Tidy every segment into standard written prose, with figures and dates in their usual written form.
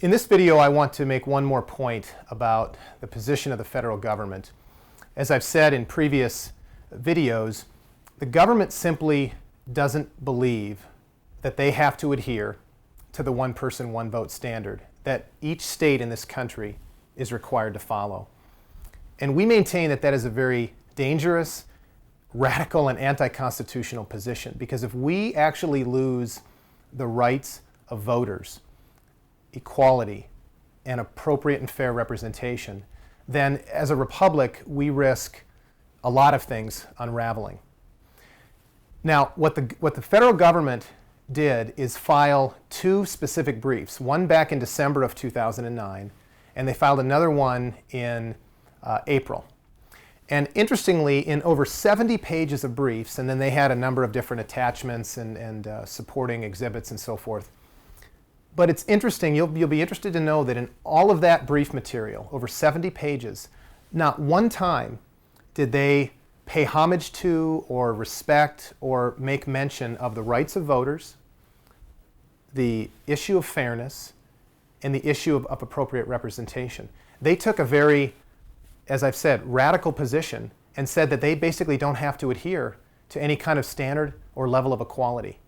In this video, I want to make one more point about the position of the federal government. As I've said in previous videos, the government simply doesn't believe that they have to adhere to the one person, one vote standard that each state in this country is required to follow. And we maintain that that is a very dangerous, radical, and anti-constitutional position, because if we actually lose the rights of voters, equality, and appropriate and fair representation, then as a republic, we risk a lot of things unraveling. Now, what the federal government did is file two specific briefs, one back in December of 2009, and they filed another one in April. And interestingly, in over 70 pages of briefs, and then they had a number of different attachments and supporting exhibits and so forth. But it's interesting, you'll be interested to know that in all of that brief material, over 70 pages, not one time did they pay homage to or respect or make mention of the rights of voters, the issue of fairness, and the issue of appropriate representation. They took a very, as I've said, radical position and said that they basically don't have to adhere to any kind of standard or level of equality.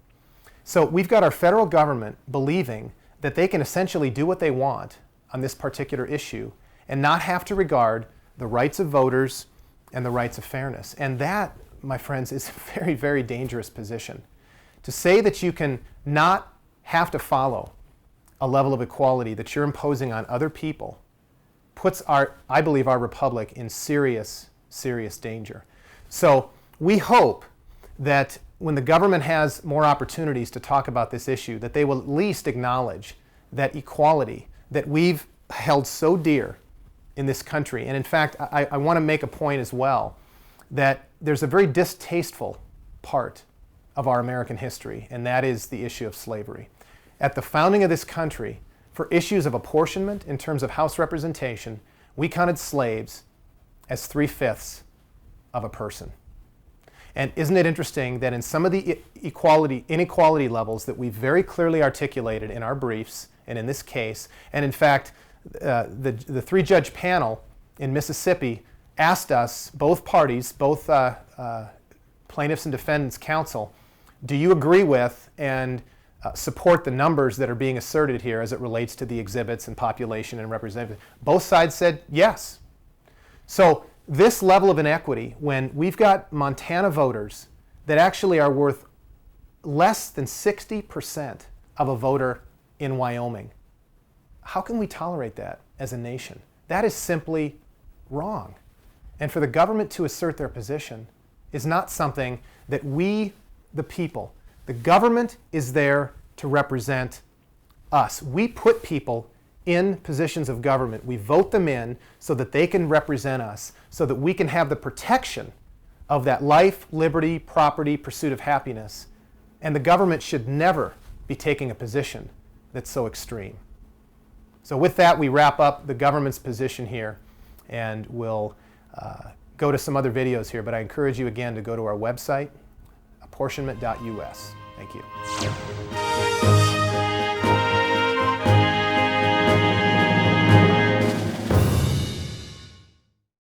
So we've got our federal government believing that they can essentially do what they want on this particular issue and not have to regard the rights of voters and the rights of fairness. And that, my friends, is a very, very dangerous position. To say that you can not have to follow a level of equality that you're imposing on other people puts I believe our republic in serious, serious danger. So we hope that when the government has more opportunities to talk about this issue, that they will at least acknowledge that equality that we've held so dear in this country. And in fact, I want to make a point as well that there's a very distasteful part of our American history, and that is the issue of slavery. At the founding of this country, for issues of apportionment in terms of House representation, we counted slaves as 3/5 of a person. And isn't it interesting that in some of the inequality levels that we very clearly articulated in our briefs and in this case, and in fact, the three-judge panel in Mississippi asked us, both parties, both plaintiffs and defendants counsel, do you agree with and support the numbers that are being asserted here as it relates to the exhibits and population and representation? Both sides said yes. So this level of inequity, when we've got Montana voters that actually are worth less than 60% of a voter in Wyoming, how can we tolerate that as a nation? That is simply wrong. And for the government to assert their position is not something that we, the people, the government is there to represent us. We put people in positions of government. We vote them in so that they can represent us, so that we can have the protection of that life, liberty, property, pursuit of happiness. And the government should never be taking a position that's so extreme. So with that, we wrap up the government's position here, and we'll go to some other videos here, but I encourage you again to go to our website, apportionment.us. Thank you.